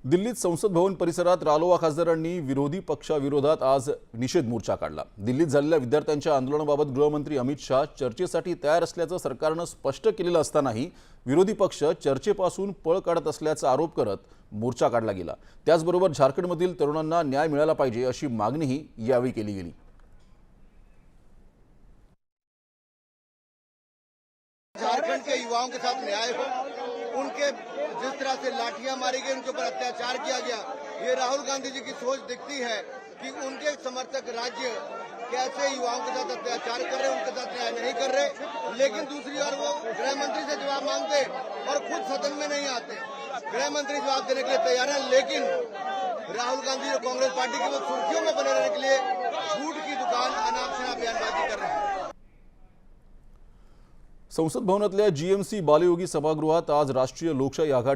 दिल्लीत संसद भवन परिसरात रालोआ खासदारांनी विरोधी पक्षाविरोधात आज निषेध मोर्चा काढला। दिल्लीत झालेल्या विद्यार्थ्यांच्या आंदोलनाबाबत गृहमंत्री अमित शाह चर्चेसाठी तयार असल्याचं सरकारनं स्पष्ट केलेलं असतानाही विरोधी पक्ष चर्चेपासून पळ काढत असल्याचा आरोप करत मोर्चा काढला गेला। त्याचबरोबर झारखंडमधील तरुणांना न्याय मिळाला पाहिजे अशी मागणीही यावेळी केली गेली। झारखंड के युवाओं के साथ न्याय हो, उनके जिस तरह से लाठियां मारी गई, उनके ऊपर अत्याचार किया गया, ये राहुल गांधी जी की सोच दिखती है कि उनके समर्थक राज्य कैसे युवाओं के साथ अत्याचार कर रहे हैं, उनके साथ न्याय नहीं कर रहे। लेकिन दूसरी ओर वो गृह मंत्री से जवाब मांगते और खुद सदन में नहीं आते। गृह मंत्री जवाब देने के लिए तैयार है, लेकिन राहुल गांधी और कांग्रेस पार्टी की वो सुर्खियों में बने रहने के लिए झूठ की दुकान अनाप शनाप बयानबाजी कर रहे हैं। संसद भवनातल्या जीएमसी बालयोगी सभागृहात आज राष्ट्रीय लोकशाही आघाडी